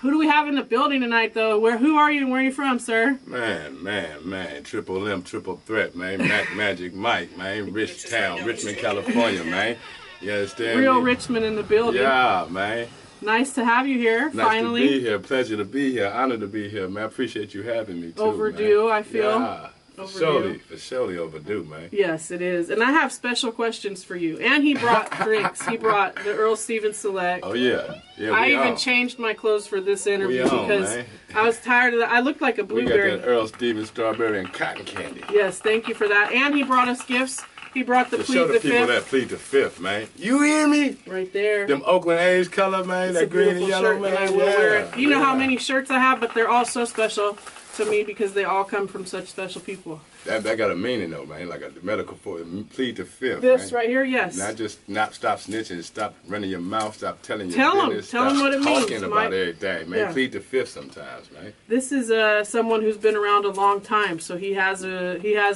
Who do we have in the building tonight, though? Who are you and where are you from, sir? Man. Triple M, triple threat, man. Mack Magic Mike, man. Richmond, California, man. You understand Real me? Richmond in the building. Yeah, man. Nice to have you here, finally. Nice to be here. Pleasure to be here. Honor to be here, man. I appreciate you having me, too, Overdue, man. I feel. Yeah. For surely overdue, man. Yes, it is. And I have special questions for you. And he brought drinks. He brought the Earl Stevens Select. Oh, yeah. I even changed my clothes for this interview because I was tired of that. I looked like a blueberry. We got that Earl Stevens strawberry and cotton candy. Yes, thank you for that. And he brought us gifts. He brought the Plead the Fifth. Show the people that Plead the Fifth, man. You hear me? Right there. Them Oakland A's color, man. It's that green and yellow, shirt, man. I will wear it. You know how many shirts I have, but they're all so special to me because they all come from such special people. That got a meaning, though, man. Like a medical for Plead the Fifth. This man. right here, yes. Not stop snitching, stop running your mouth, stop telling your business. Tell them what it means. Talking about everything, man. Yeah. Plead the Fifth sometimes, man. This is someone who's been around a long time, so he has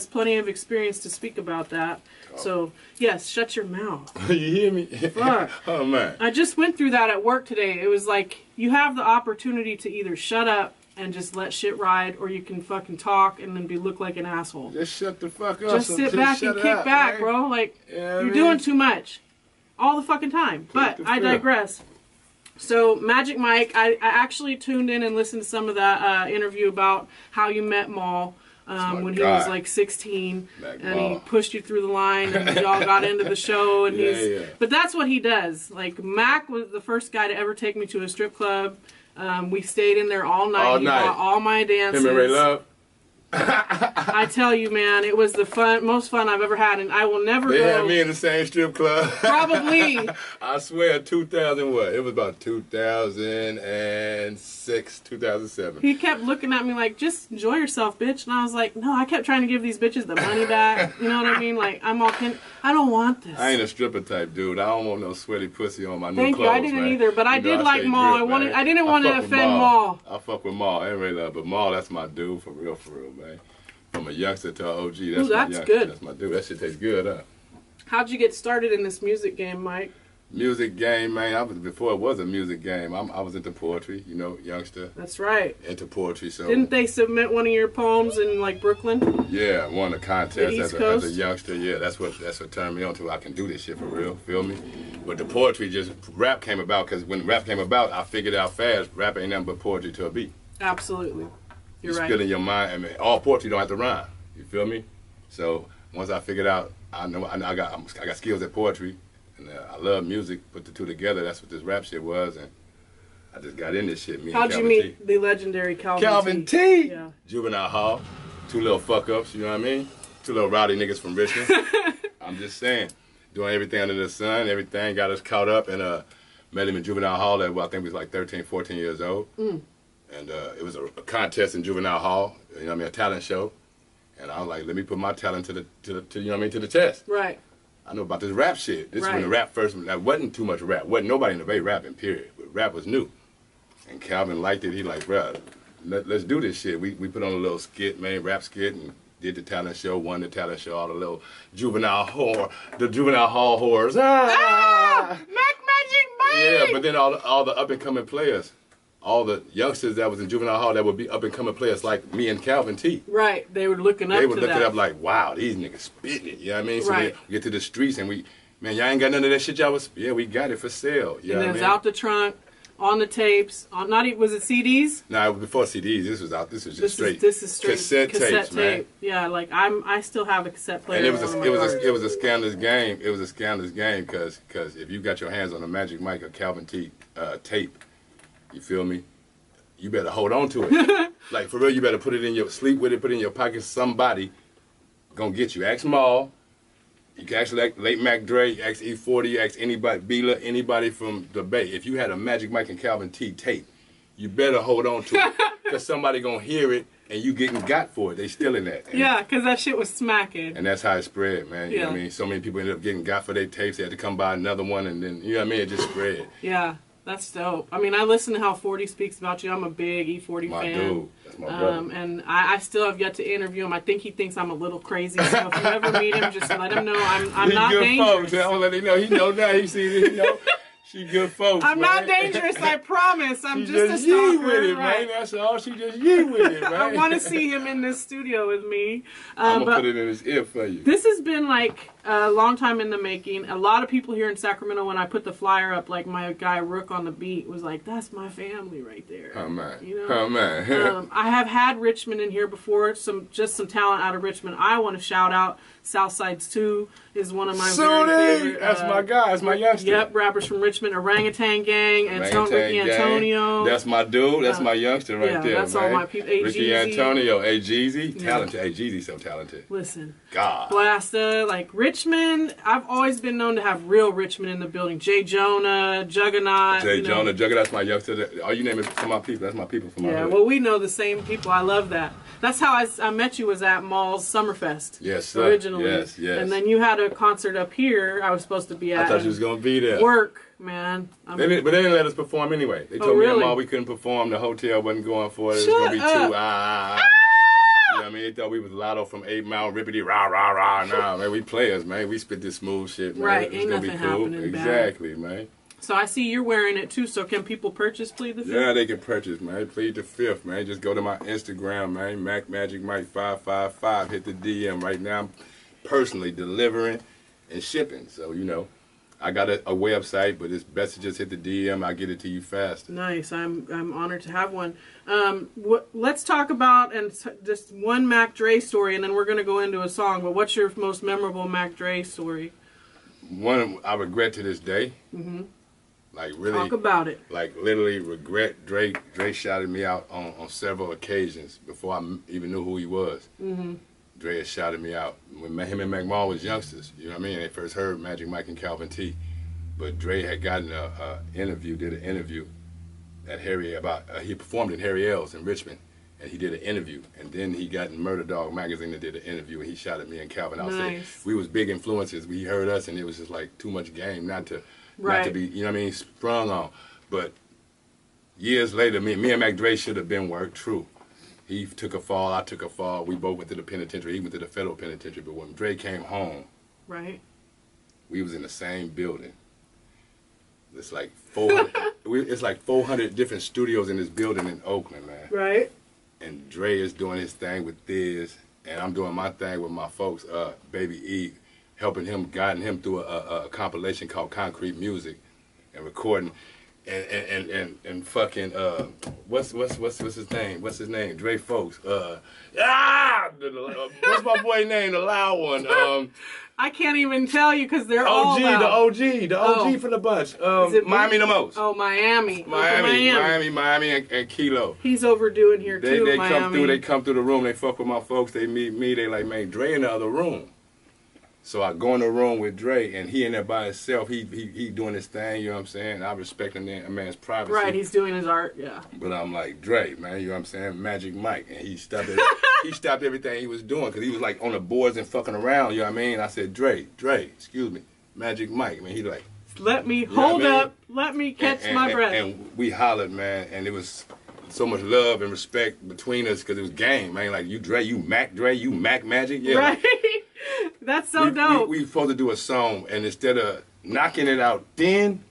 plenty of experience to speak about that. So, yes, shut your mouth. You hear me? Fuck. Oh, man. I just went through that at work today. It was like, you have the opportunity to either shut up and just let shit ride, or you can fucking talk and then look like an asshole. Just shut the fuck up. Just sit back and kick back, man. Bro. Like, you're doing too much. All the fucking time. But I digress. So, Magic Mike, I actually tuned in and listened to some of that interview about how you met Maul. When he was like 16, and he pushed you through the line, and y'all got into the show, and But that's what he does. Like, Mac was the first guy to ever take me to a strip club. We stayed in there all night. He bought all my dances. Him and Ray Love. I tell you, man, it was the most fun I've ever had, and I will never go. They had me in the same strip club. Probably. I swear, 2000 what? It was about 2006, 2007. He kept looking at me like, just enjoy yourself, bitch. And I was like, no, I kept trying to give these bitches the money back. You know what I mean? Like, I don't want this. I ain't a stripper type dude. I don't want no sweaty pussy on my new clothes. Thank you. I didn't either, but I did like Maul. I didn't want to offend Maul. I fuck with Maul and Ray Love, but Maul, that's my dude for real, man. From a youngster to an OG, that's good. That's my dude. That shit tastes good, huh? How'd you get started in this music game, Mike? Music game, man. Before it was a music game, I was into poetry, you know, youngster. That's right. Into poetry, so. Didn't they submit one of your poems in like Brooklyn? Yeah, won a contest as a youngster. Yeah, that's what turned me on to. I can do this shit for real. Feel me? But the poetry rap came about because when rap came about, I figured out fast rap ain't nothing but poetry to a beat. Absolutely. You're right. Spill in your mind. I mean, all poetry don't have to rhyme. You feel me? So once I figured out, I got skills at poetry, and I love music. Put the two together. That's what this rap shit was, and I just got in this shit. How'd you meet the legendary Calvin T? Yeah. Juvenile Hall. Two little fuck ups. You know what I mean? Two little rowdy niggas from Richmond. I'm just saying, doing everything under the sun. Everything got us caught up, and met him in Juvenile Hall at I think he was like 13, 14 years old. And it was a contest in Juvenile Hall, you know what I mean, a talent show. And I was like, let me put my talent to the you know what I mean, to the test. Right. I know about this rap shit. This is when the rap first, there wasn't too much rap. Wasn't nobody in the Bay rapping, period. But rap was new. And Calvin liked it. He like, bro, let's do this shit. We put on a little skit, man, rap skit, and did the talent show, won the talent show, all the little Juvenile Hall whores. Mack Magic Mike! Yeah, but then all the up-and-coming players, all the youngsters that was in Juvenile Hall that would be up-and-coming players like me and Calvin T. Right, they were looking up to that. They would look it up like, wow, these niggas spitting it, you know what I mean? So we get to the streets and man, y'all ain't got none of that shit y'all was, we got it for sale. You know what I mean? It was out the trunk, on the tapes, was it CDs? No, it was before CDs. This was just straight. This is straight cassette tapes, tape. Man. Yeah, like I still have a cassette player. And it was a scandalous game. It was a scandalous game because if you got your hands on a Magic Mike or Calvin T tape, you feel me? You better hold on to it. Like, for real, you better put it in your, sleep with it, put it in your pocket. Somebody gonna get you. Ask Maul. You can ask late Mac Dre, you ask E40, you ask anybody, Bila, anybody from the Bay. If you had a Magic Mike and Calvin T tape, you better hold on to it. Because somebody gonna hear it and you getting got for it. They stealing that. And yeah, because that shit was smacking. And that's how it spread, man. You know what I mean? So many people ended up getting got for their tapes. They had to come buy another one and then, you know what I mean? It just spread. Yeah. That's dope. I mean, I listen to how 40 speaks about you. I'm a big E40 my fan. Dude. That's my brother. And I still have yet to interview him. I think he thinks I'm a little crazy. So if you ever meet him, just let him know I'm not dangerous. Folks. I'm gonna let him know. He know now. He see it. He know. She good folks, I'm not dangerous, I promise. I'm just a yee stalker. with it, right. man. That's all. She just yee with it, man. I want to see him in this studio with me. I'm going to put it in his ear for you. This has been like a long time in the making. A lot of people here in Sacramento, when I put the flyer up, like my guy Rook on the beat was like, that's my family right there. Oh, man. You know? Oh, man. I have had Richmond in here before, just some talent out of Richmond. I want to shout out Southsides 2 is one of my very favorite. That's my guy. That's my youngster. Yep, rappers from Richmond, Orangutan Gang, Ricky Antonio. That's my dude. That's my youngster right there, that's man. all my people. Ricky Antonio, A-Jeezy, talented. A-Jeezy so talented. Listen, God. Blasta, like Richmond. I've always been known to have real Richmond in the building. Jay Jonah, Juggernaut. Jonah, Juggernaut's my youngster. All you name it for my people. That's my people from my hood. Well, we know the same people. I love that. That's how I met you, was at Mall's Summerfest. Yes, sir. Originally. Yes. And then you had a concert up here I was supposed to be at. I thought you was going to be there. Work, man. But they didn't let us perform anyway. They told me and Mall we couldn't perform. The hotel wasn't going for it. It was going to be too, You know what I mean? They thought we was Lotto from 8 Mile, rippity, rah, rah, rah. Nah, man, we players, man. We spit this smooth shit, man. Right, it's ain't gonna nothing be cool. happening Exactly, bad. Man. So I see you're wearing it too, so can people purchase Plead the Fifth? Yeah, they can purchase, man. Plead the Fifth, man. Just go to my Instagram, man. Mack Magic Mike 555. Hit the DM right now. I'm personally delivering and shipping. So, you know, I got a website, but it's best to just hit the DM. I'll get it to you fast. Nice. I'm honored to have one. Let's talk about just one Mac Dre story, and then we're going to go into a song. But what's your most memorable Mac Dre story? One I regret to this day. Mm-hmm. Like really, talk about it. Like literally regret. Dre shouted me out on several occasions before I even knew who he was. Mm-hmm. Dre had shouted me out when him and McYeee was youngsters. You know what I mean? They first heard Magic Mike and Calvin T. But Dre had gotten did an interview at he performed in Harry L's in Richmond, and he did an interview, and then he got in Murder Dog magazine and did an interview, and he shouted me and Calvin out. Nice. We was big influences. He heard us, and it was just like too much game not to be, you know what I mean, sprung on. But years later, me and Mac Dre should have been worked. True. He took a fall, I took a fall. We both went to the penitentiary. He went to the federal penitentiary. But when Dre came home, right, we was in the same building. It's like 400. It's like 400 different studios in this building in Oakland, man. Right. And Dre is doing his thing with Thiz, and I'm doing my thing with my folks, Baby E, helping him, guiding him through a compilation called Concrete Music, and recording, and fucking what's his name? What's his name? Dre folks. What's my boy name? The loud one. I can't even tell you because they're all loud. The OG for the bunch. Miami the most. Oh, Miami, and Kilo. He's overdoing here too. They Miami. come through the room. They fuck with my folks. They meet me. They like, man, Dre in the other room. So I go in the room with Dre, and he in there by himself. He doing his thing. You know what I'm saying? I respecting that man's privacy. Right, he's doing his art. Yeah. But I'm like, Dre, man, you know what I'm saying? Magic Mike, and he stopped it. He stopped everything he was doing because he was like on the boards and fucking around. You know what I mean? I said, Dre, excuse me, Magic Mike. Man, he like, let me hold up. Let me catch my breath. And we hollered, man, and it was so much love and respect between us because it was game, man. Like, you Dre, you Mac Magic, yeah. Right. That's so dope. We supposed to do a song, and instead of knocking it out then,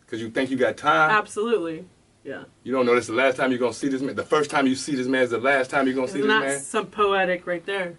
because you think you got time. Absolutely. Yeah. You don't know this is the last time you're going to see this man. The first time you see this man is the last time you're going to see this man. That's some poetic right there.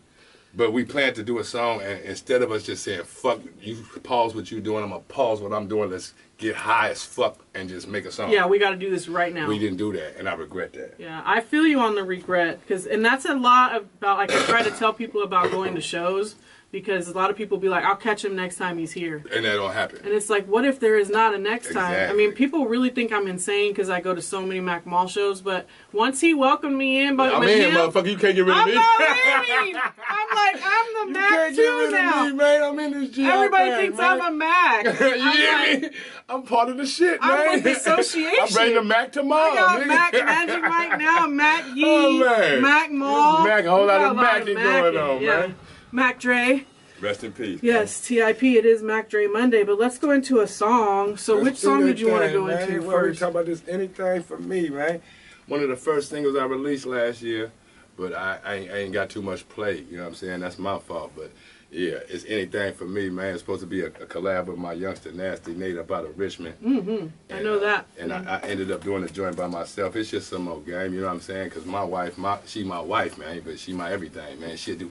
But we planned to do a song, and instead of us just saying, fuck, you pause what you're doing, I'm going to pause what I'm doing, let's get high as fuck and just make a song. Yeah, we got to do this right now. We didn't do that, and I regret that. Yeah, I feel you on the regret, and that's a lot about, like, I try to tell people about going to shows, because a lot of people be like, I'll catch him next time he's here. And that don't happen. And it's like, what if there is not a next time? Exactly. I mean, people really think I'm insane because I go to so many Mac Mall shows, but once he welcomed me in, but I'm in, motherfucker, you can't get rid of me. I'm not leaving. I'm like, I'm the Mac too now. Me, man. I'm in this GI Everybody thing, thinks man. I'm a Mac. You hear me? I'm part of the shit, man. I'm with the association. I'm bringing the Mac tomorrow, I got nigga. Mack Magic Mike now, McYeee, Oh, man. Mac Mall. Mac, a whole lot of Macking going on, yeah. man. Mac Dre. Rest in peace. Yes, TIP, it is Mac Dre Monday, but let's go into a song. So which song did you want to go into Well, we first? talk about this anything for me, man. One of the first singles I released last year, but I ain't got too much play, you know what I'm saying? That's my fault, but Yeah, it's anything for me, man. It's supposed to be a collab with my youngster Nasty Nate up out of Richmond. I know that. And I ended up doing the joint by myself. It's just some old game, you know what I'm saying? Because my wife, she my wife, man, but she my everything, man. She'll do